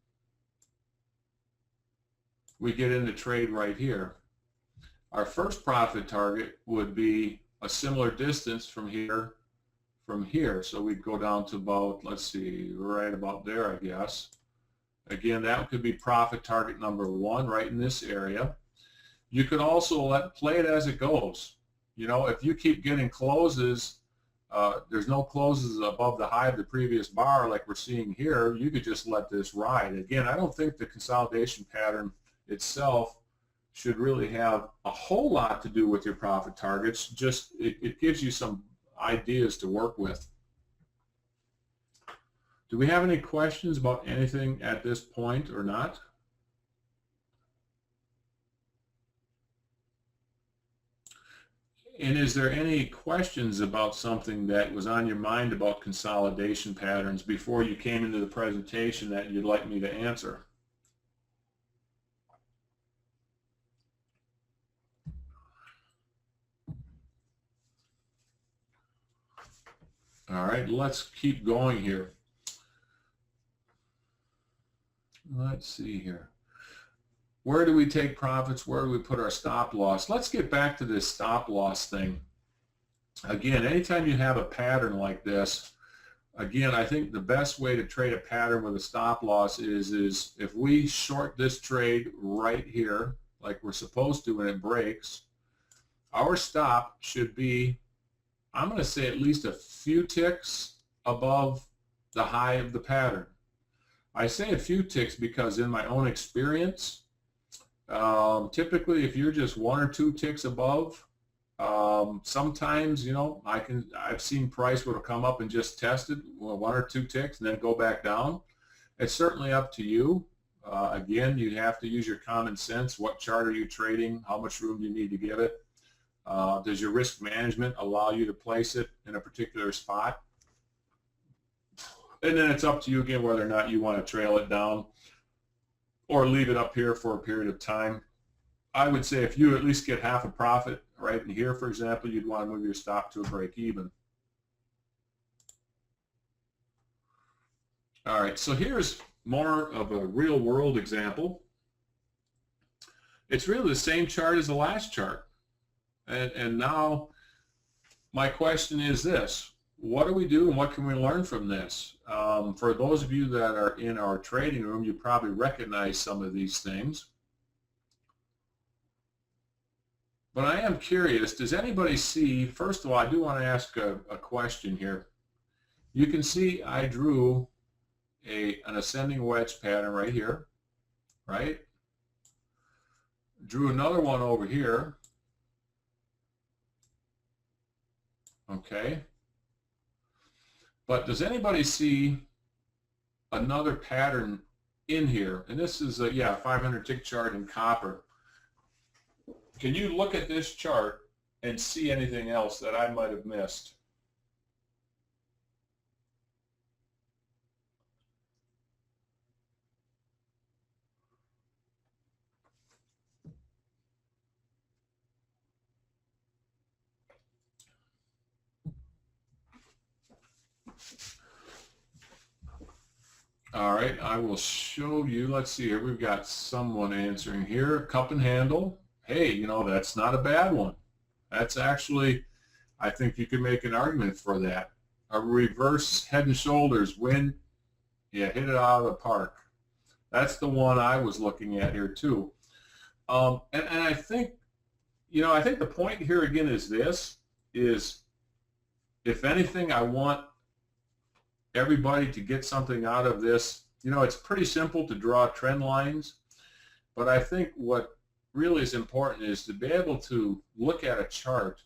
we get into trade right here. Our first profit target would be a similar distance from here. So we'd go down to about, let's see, right about there, I guess. Again, that could be profit target number 1 right in this area. You could also play it as it goes. You know, if you keep getting closes there's no closes above the high of the previous bar like we're seeing here, you could just let this ride. Again, I don't think the consolidation pattern itself should really have a whole lot to do with your profit targets. Just it gives you some ideas to work with. Do we have any questions about anything at this point or not? And is there any questions about something that was on your mind about consolidation patterns before you came into the presentation that you'd like me to answer? All right, let's keep going here. Let's see here. Where do we take profits? Where do we put our stop loss? Let's get back to this stop loss thing. Again, anytime you have a pattern like this, again, I think the best way to trade a pattern with a stop loss is if we short this trade right here, like we're supposed to when it breaks, our stop should be, I'm going to say, at least a few ticks above the high of the pattern. I say a few ticks because in my own experience, typically if you're just 1 or 2 ticks above, sometimes, you know, I've seen price would have come up and just tested 1 or 2 ticks and then go back down. It's certainly up to you. Again, you have to use your common sense. What chart are you trading? How much room do you need to give it? Does your risk management allow you to place it in a particular spot? And then it's up to you again whether or not you want to trail it down or leave it up here for a period of time. I would say if you at least get half a profit right in here, for example, you'd want to move your stop to a break even. All right, so here's more of a real world example. It's really the same chart as the last chart. And now my question is this: what do we do and what can we learn from this? For those of you that are in our trading room, you probably recognize some of these things. But I am curious, does anybody see, first of all, I do want to ask a question here. You can see I drew an ascending wedge pattern right here, right? Drew another one over here. Okay. But does anybody see another pattern in here? And this is a 500 tick chart in copper. Can you look at this chart and see anything else that I might have missed? All right, I will show you. Let's see here. We've got someone answering here. Cup and handle. Hey, you know, that's not a bad one. That's actually, I think you can make an argument for that. A reverse head and shoulders when you hit it out of the park. That's the one I was looking at here too. And I think, you know, I think the point here again is this, is if anything, I want everybody to get something out of this. You know, it's pretty simple to draw trend lines, but I think what really is important is to be able to look at a chart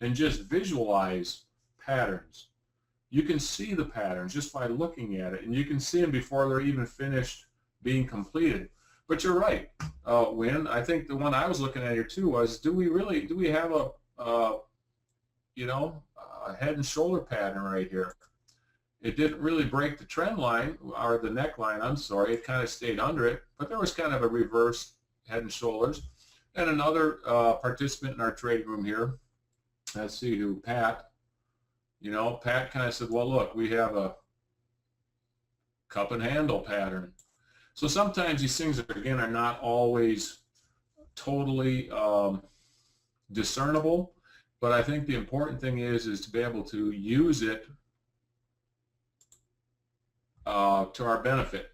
and just visualize patterns. You can see the patterns just by looking at it, and you can see them before they're even finished being completed. But you're right, Win. I think the one I was looking at here too was, do we have a head and shoulder pattern right here? It didn't really break the trend line, or the neckline, I'm sorry. It kind of stayed under it, but there was kind of a reverse head and shoulders. And another participant in our trading room here, let's see who, Pat. You know, Pat kind of said, well, look, we have a cup and handle pattern. So sometimes these things, again, are not always totally discernible, but I think the important thing is to be able to use it to our benefit.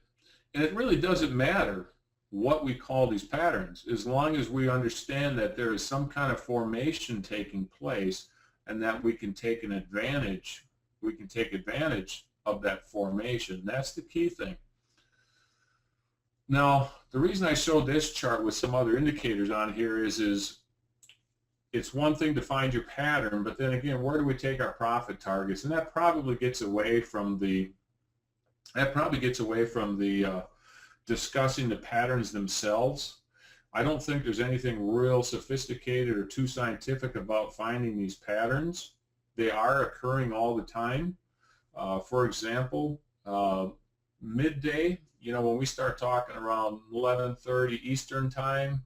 And it really doesn't matter what we call these patterns, as long as we understand that there is some kind of formation taking place and that we can take an advantage. We can take advantage of that formation. That's the key thing. Now, the reason I showed this chart with some other indicators on here is it's one thing to find your pattern, but then again, where do we take our profit targets? And that probably gets away from the discussing the patterns themselves. I don't think there's anything real sophisticated or too scientific about finding these patterns. They are occurring all the time. For example, midday, when we start talking around 11:30 Eastern time,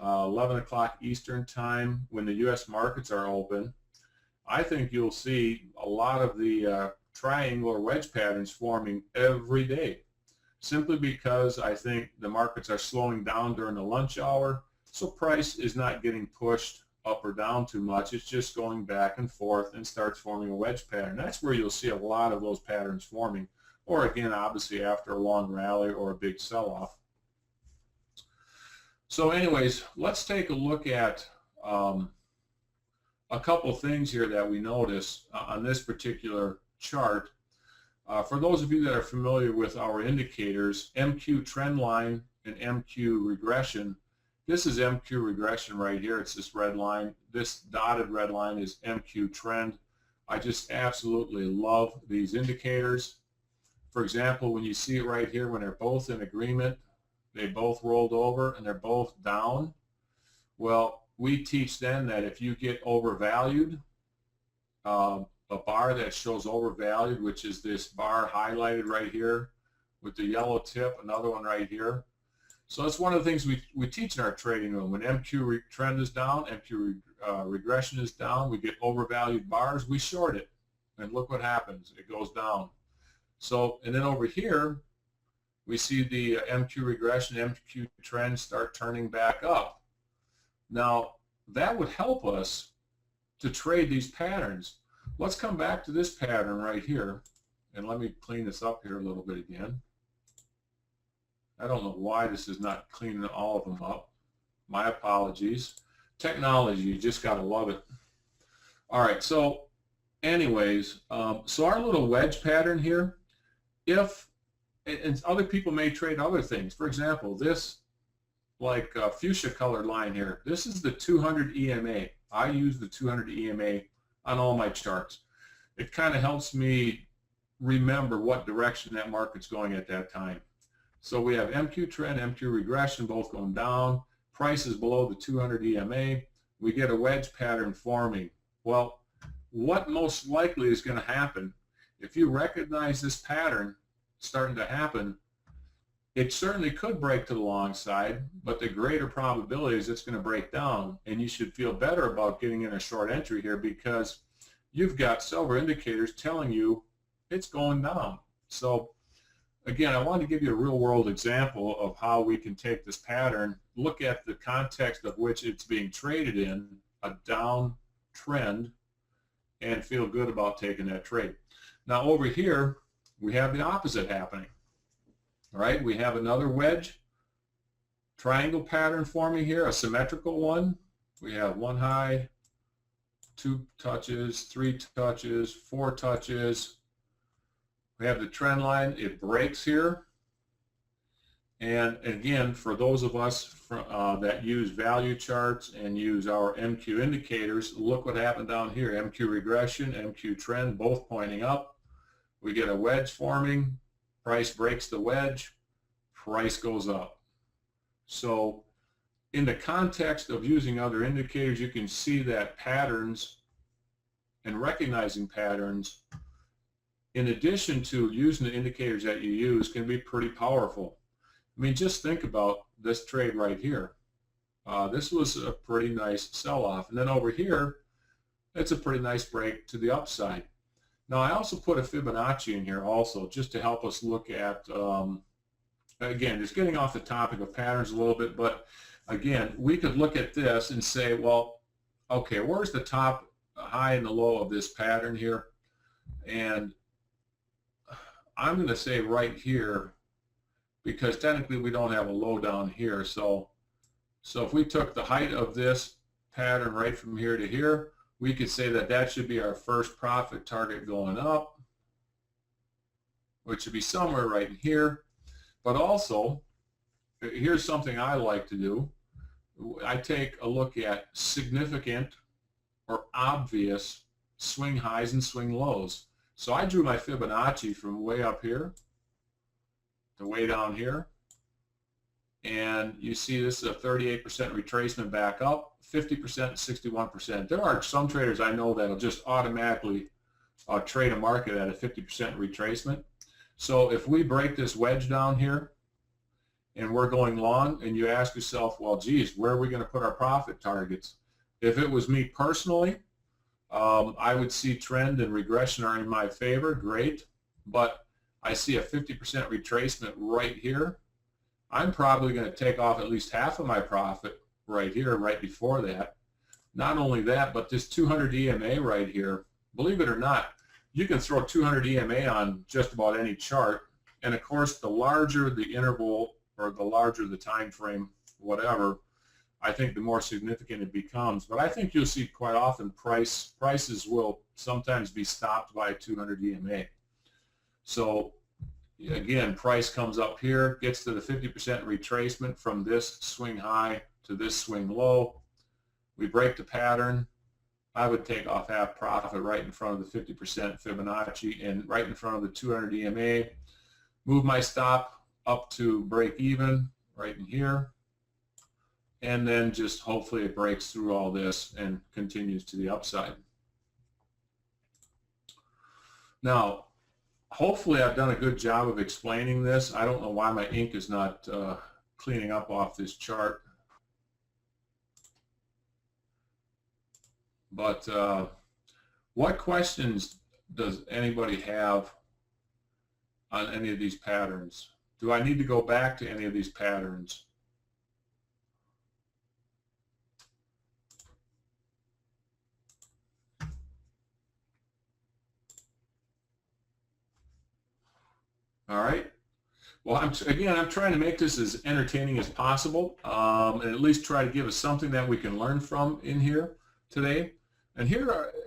11 o'clock Eastern time, when the U.S. markets are open, I think you'll see a lot of the triangle or wedge patterns forming every day, simply because I think the markets are slowing down during the lunch hour, so price is not getting pushed up or down too much. It's just going back and forth and starts forming a wedge pattern. That's where you'll see a lot of those patterns forming, or again, obviously after a long rally or a big sell-off. So anyways, let's take a look at a couple things here that we notice on this particular chart. For those of you that are familiar with our indicators, MQ trend line and MQ regression, this is MQ regression right here. It's this red line. This dotted red line is MQ trend. I just absolutely love these indicators. For example, when you see it right here, when they're both in agreement, they both rolled over and they're both down. Well, we teach then that if you get overvalued, a bar that shows overvalued, which is this bar highlighted right here with the yellow tip, another one right here. So that's one of the things we teach in our trading room. When MQ trend is down, MQ regression is down, we get overvalued bars, we short it. And look what happens, it goes down. So, and then over here, we see the MQ regression, MQ trend start turning back up. Now, that would help us to trade these patterns. Let's come back to this pattern right here, and let me clean this up here a little bit again. I don't know why this is not cleaning all of them up. My apologies. Technology, you just got to love it. All right, so anyways, so our little wedge pattern here, and other people may trade other things. For example, this like fuchsia colored line here, this is the 200 EMA. I use the 200 EMA on all my charts. It kind of helps me remember what direction that market's going at that time. So we have MQ trend, MQ regression, both going down. Price is below the 200 EMA. We get a wedge pattern forming. Well, what most likely is going to happen, if you recognize this pattern starting to happen, it certainly could break to the long side, but the greater probability is it's going to break down, and you should feel better about getting in a short entry here because you've got several indicators telling you it's going down. So again, I want to give you a real-world example of how we can take this pattern, look at the context of which it's being traded in, a down trend, and feel good about taking that trade. Now over here, we have the opposite happening. All right, we have another wedge triangle pattern forming here, a symmetrical one. We have one high, 2 touches, 3 touches, 4 touches. We have the trend line, it breaks here. And again, for those of us that use value charts and use our MQ indicators, look what happened down here. MQ regression, MQ trend, both pointing up. We get a wedge forming, price breaks the wedge, price goes up. So in the context of using other indicators, you can see that patterns and recognizing patterns, in addition to using the indicators that you use, can be pretty powerful. I mean, just think about this trade right here. This was a pretty nice sell-off. And then over here, it's a pretty nice break to the upside. Now, I also put a Fibonacci in here also, just to help us look at, again, just getting off the topic of patterns a little bit, but again, we could look at this and say, well, okay, where's the top high and the low of this pattern here? And I'm going to say right here, because technically we don't have a low down here. So if we took the height of this pattern right from here to here, we could say that that should be our first profit target going up, which should be somewhere right in here. But also, here's something I like to do. I take a look at significant or obvious swing highs and swing lows. So I drew my Fibonacci from way up here to way down here. And you see this is a 38% retracement back up, 50%, 61%. There are some traders I know that'll just automatically trade a market at a 50% retracement. So if we break this wedge down here and we're going long, and you ask yourself, well, geez, where are we going to put our profit targets? If it was me personally, I would see trend and regression are in my favor, great. But I see a 50% retracement right here. I'm probably going to take off at least half of my profit right here, right before that. Not only that, but this 200 EMA right here, believe it or not, you can throw 200 EMA on just about any chart. And of course, the larger the interval or the larger the time frame, whatever, I think the more significant it becomes. But I think you'll see quite often prices will sometimes be stopped by 200 EMA. So again, price comes up here, gets to the 50% retracement from this swing high to this swing low. We break the pattern. I would take off half profit right in front of the 50% Fibonacci and right in front of the 200 EMA. Move my stop up to break even right in here. And then just hopefully it breaks through all this and continues to the upside. Now, hopefully I've done a good job of explaining this. I don't know why my ink is not cleaning up off this chart. But what questions does anybody have on any of these patterns? Do I need to go back to any of these patterns? All right. Well, I'm trying to make this as entertaining as possible, and at least try to give us something that we can learn from in here today. And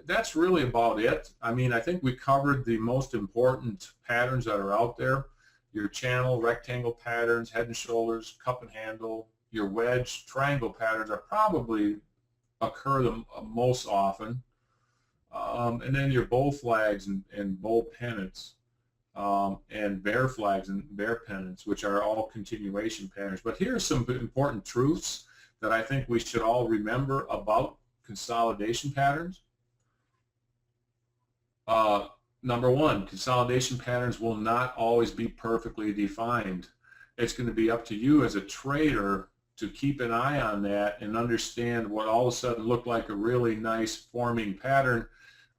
that's really about it. I mean, I think we covered the most important patterns that are out there. Your channel, rectangle patterns, head and shoulders, cup and handle, your wedge, triangle patterns are probably occur the most often. And then your bull flags and bull pennants. And bear flags and bear pennants, which are all continuation patterns. But here are some important truths that I think we should all remember about consolidation patterns. Number one, consolidation patterns will not always be perfectly defined. It's going to be up to you as a trader to keep an eye on that and understand what all of a sudden looked like a really nice forming pattern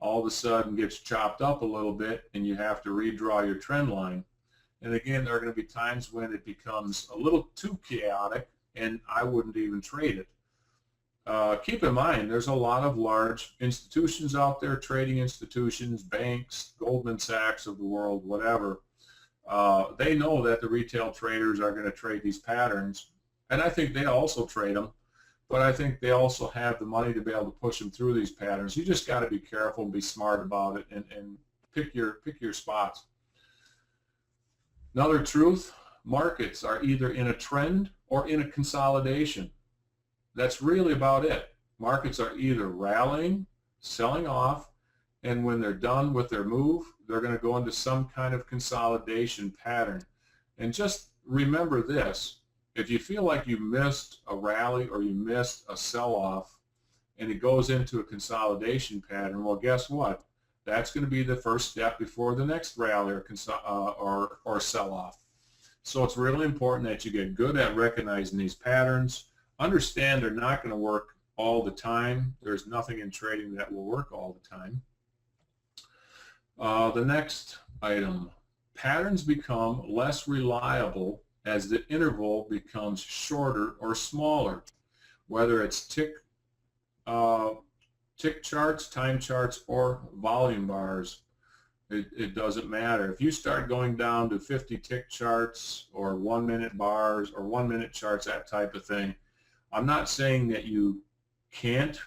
all of a sudden gets chopped up a little bit and you have to redraw your trend line. And again, there are going to be times when it becomes a little too chaotic and I wouldn't even trade it. Keep in mind, there's a lot of large institutions out there, trading institutions, banks, Goldman Sachs of the world, whatever. They know that the retail traders are going to trade these patterns, and I think they also trade them. But I think they also have the money to be able to push them through these patterns. You just got to be careful and be smart about it and pick your spots. Another truth, markets are either in a trend or in a consolidation. That's really about it. Markets are either rallying, selling off, and when they're done with their move, they're going to go into some kind of consolidation pattern. And just remember this. If you feel like you missed a rally or you missed a sell-off and it goes into a consolidation pattern, well, guess what? That's going to be the first step before the next rally or sell-off. So it's really important that you get good at recognizing these patterns. Understand they're not going to work all the time. There's nothing in trading that will work all the time. The next item, patterns become less reliable as the interval becomes shorter or smaller, whether it's tick charts, time charts, or volume bars. It doesn't matter. If you start going down to 50 tick charts or 1 minute bars or 1 minute charts, that type of thing, I'm not saying that you can't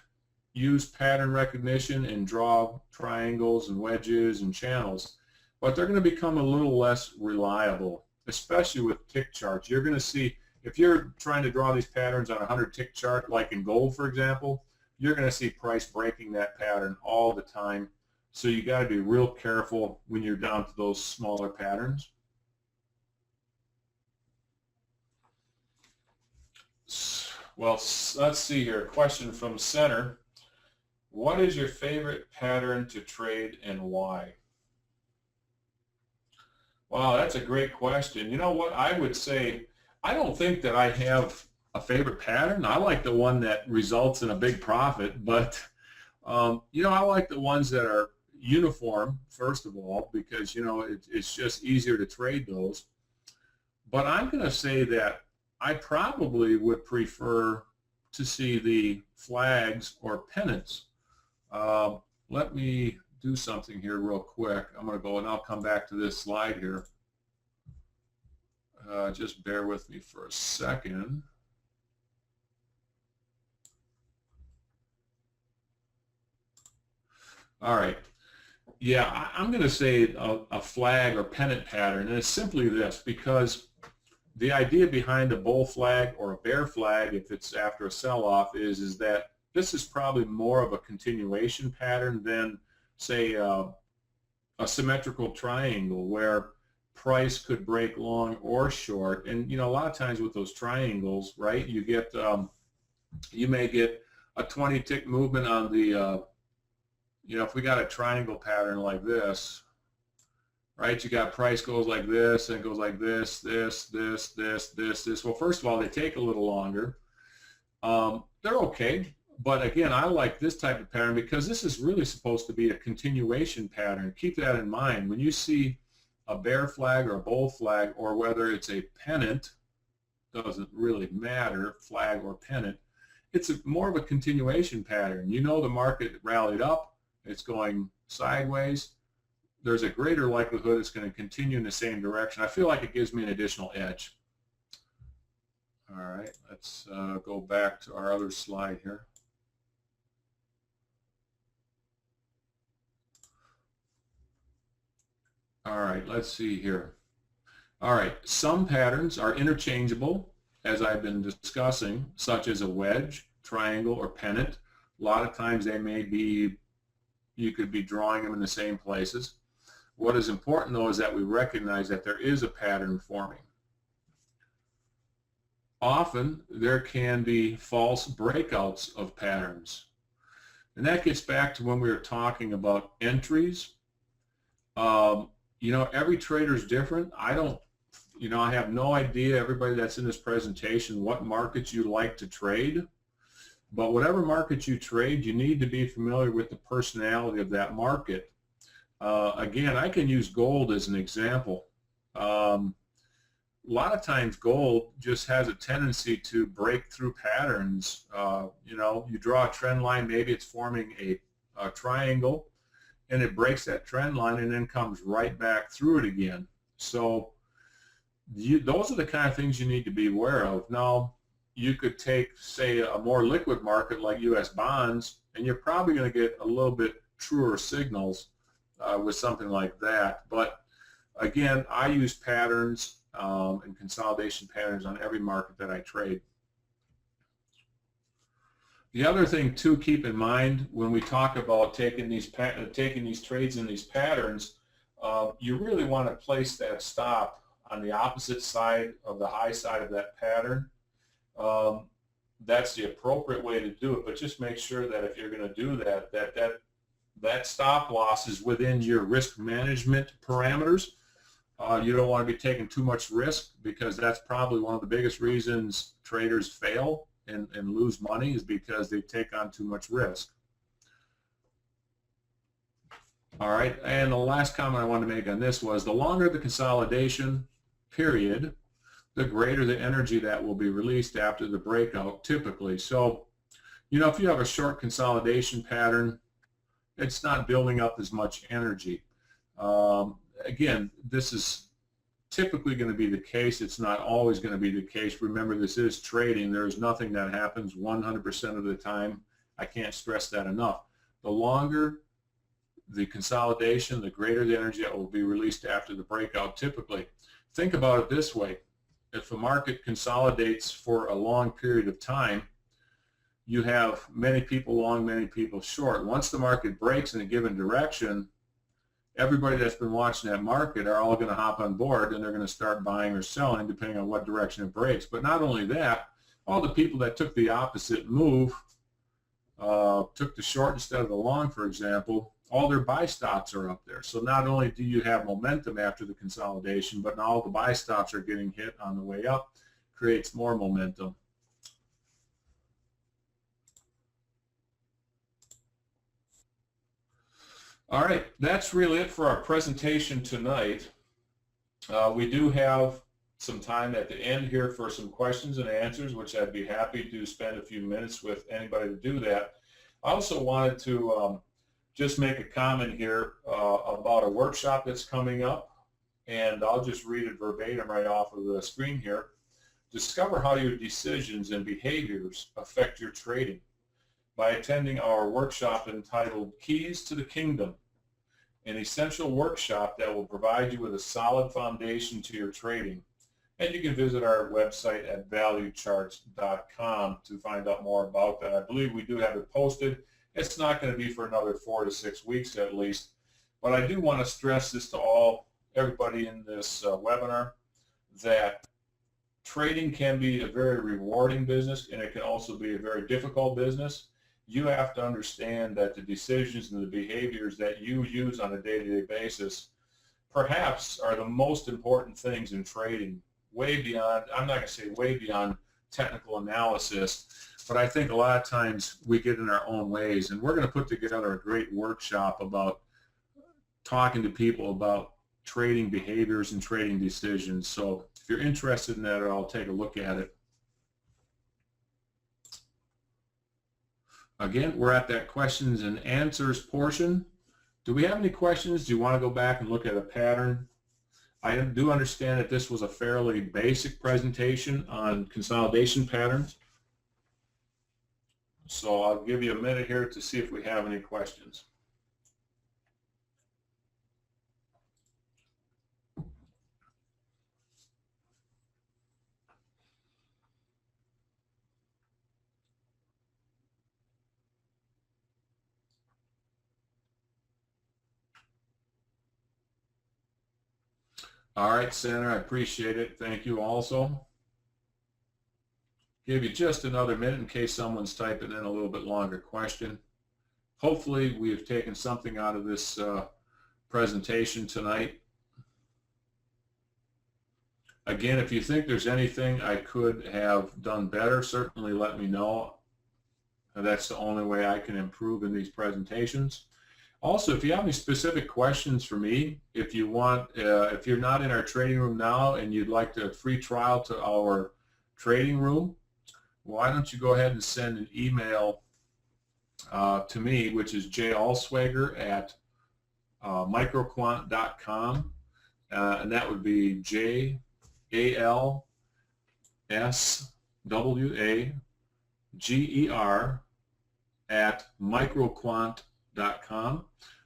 use pattern recognition and draw triangles and wedges and channels, but they're going to become a little less reliable, especially with tick charts. You're going to see, if you're trying to draw these patterns on a 100 tick chart, like in gold, for example, you're going to see price breaking that pattern all the time. So you got to be real careful when you're down to those smaller patterns. Well, let's see here. Question from Center. What is your favorite pattern to trade and why? Wow, that's a great question. You know what? I would say I don't think that I have a favorite pattern. I like the one that results in a big profit, but you know, I like the ones that are uniform, first of all, because, you know, it's just easier to trade those. But I'm going to say that I probably would prefer to see the flags or pennants. Let me do something here real quick. I'm going to go and I'll come back to this slide here. Just bear with me for a second. All right. Yeah, I'm going to say a flag or pennant pattern, and it's simply this, because the idea behind a bull flag or a bear flag, if it's after a sell-off, is that this is probably more of a continuation pattern than, say, a symmetrical triangle where price could break long or short. And, you know, a lot of times with those triangles, right, you get, you may get a 20-tick movement on the, you know, if we got a triangle pattern like this, right, you got price goes like this and goes like this, this. Well, first of all, they take a little longer. They're okay. But again, I like this type of pattern because this is really supposed to be a continuation pattern. Keep that in mind. When you see a bear flag or a bull flag, or whether it's a pennant, doesn't really matter, flag or pennant, it's more of a continuation pattern. You know the market rallied up. It's going sideways. There's a greater likelihood it's going to continue in the same direction. I feel like it gives me an additional edge. All right, let's go back to our other slide here. All right, let's see here. All right, some patterns are interchangeable, as I've been discussing, such as a wedge, triangle, or pennant. A lot of times they may be, you could be drawing them in the same places. What is important, though, is that we recognize that there is a pattern forming. Often, there can be false breakouts of patterns. And that gets back to when we were talking about entries. You know, every trader is different. I don't, you know, I have no idea, everybody that's in this presentation, what markets you like to trade. But whatever market you trade, you need to be familiar with the personality of that market. Again, I can use gold as an example. A lot of times gold just has a tendency to break through patterns. You know, you draw a trend line, maybe it's forming a triangle, and it breaks that trend line and then comes right back through it again. So those are the kind of things you need to be aware of. Now, you could take, say, a more liquid market like U.S. bonds, and you're probably going to get a little bit truer signals with something like that. But again, I use patterns and consolidation patterns on every market that I trade. The other thing to keep in mind when we talk about taking these trades in these patterns, you really want to place that stop on the opposite side of the high side of that pattern. That's the appropriate way to do it, but just make sure that if you're going to do that, that stop loss is within your risk management parameters. You don't want to be taking too much risk, because that's probably one of the biggest reasons traders fail and lose money, is because they take on too much risk. All right, and the last comment I want to make on this was, the longer the consolidation period, the greater the energy that will be released after the breakout, typically. So, you know, if you have a short consolidation pattern, it's not building up as much energy. Again, this is typically going to be the case. It's not always going to be the case. Remember, this is trading. There's nothing that happens 100% of the time. I can't stress that enough. The longer the consolidation, the greater the energy that will be released after the breakout typically. Think about it this way. If a market consolidates for a long period of time, you have many people long, many people short. Once the market breaks in a given direction, everybody that's been watching that market are all going to hop on board, and they're going to start buying or selling depending on what direction it breaks. But not only that, all the people that took the opposite move, took the short instead of the long, for example, all their buy stops are up there. So not only do you have momentum after the consolidation, but now all the buy stops are getting hit on the way up, creates more momentum. All right, that's really it for our presentation tonight. We do have some time at the end here for some questions and answers, which I'd be happy to spend a few minutes with anybody to do that. I also wanted to just make a comment here about a workshop that's coming up, and I'll just read it verbatim right off of the screen here. Discover how your decisions and behaviors affect your trading by attending our workshop entitled Keys to the Kingdom, an essential workshop that will provide you with a solid foundation to your trading. And you can visit our website at valuecharts.com to find out more about that. I believe we do have it posted. It's not going to be for another 4 to 6 weeks at least. But I do want to stress this to everybody in this webinar, that trading can be a very rewarding business, and it can also be a very difficult business. You have to understand that the decisions and the behaviors that you use on a day-to-day basis perhaps are the most important things in trading, way beyond, I'm not going to say way beyond technical analysis, but I think a lot of times we get in our own ways, and we're going to put together a great workshop about talking to people about trading behaviors and trading decisions. So if you're interested in that, I'll take a look at it. Again, we're at that questions and answers portion. Do we have any questions? Do you want to go back and look at a pattern? I do understand that this was a fairly basic presentation on consolidation patterns. So I'll give you a minute here to see if we have any questions. All right, Senator, I appreciate it. Thank you also. Give you just another minute in case someone's typing in a little bit longer question. Hopefully we have taken something out of this presentation tonight. Again, if you think there's anything I could have done better, certainly let me know. That's the only way I can improve in these presentations. Also, if you have any specific questions for me, if you want, if you're not in our trading room now and you'd like a free trial to our trading room, why don't you go ahead and send an email to me, which is jalswager@microquant.com, and that would be JALSWAGER@microquant.com.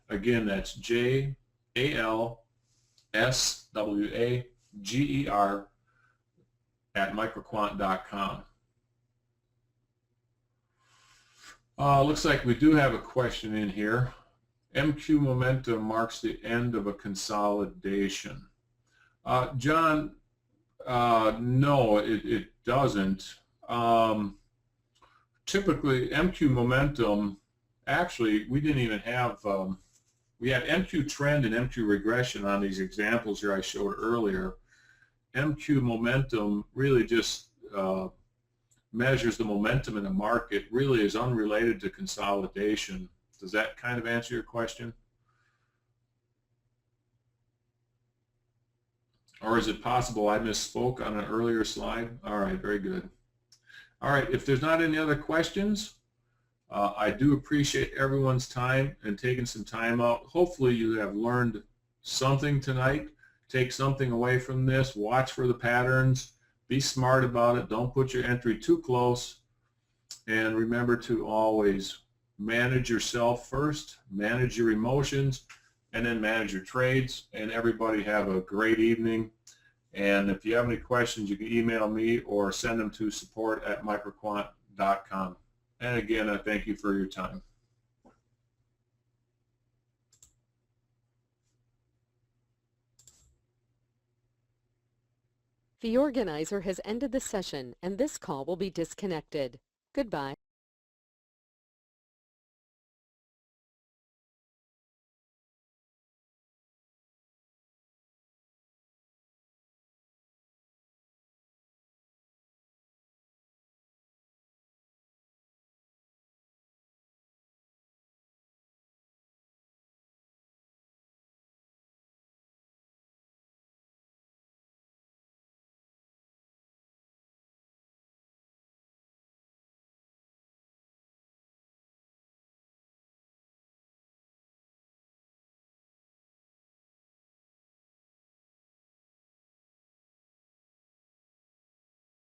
Again, that's JALSWAGER@microquant.com. Looks like we do have a question in here. MQ momentum marks the end of a consolidation. John, no, it doesn't. Typically, MQ momentum, actually, we didn't even have, we had MQ trend and MQ regression on these examples here I showed earlier. MQ momentum really just measures the momentum in the market, really is unrelated to consolidation. Does that kind of answer your question? Or is it possible I misspoke on an earlier slide? All right, very good. All right, if there's not any other questions, I do appreciate everyone's time and taking some time out. Hopefully you have learned something tonight. Take something away from this. Watch for the patterns. Be smart about it. Don't put your entry too close. And remember to always manage yourself first, manage your emotions, and then manage your trades. And everybody have a great evening. And if you have any questions, you can email me or send them to support@microquant.com. And again, I thank you for your time. The organizer has ended the session, and this call will be disconnected. Goodbye.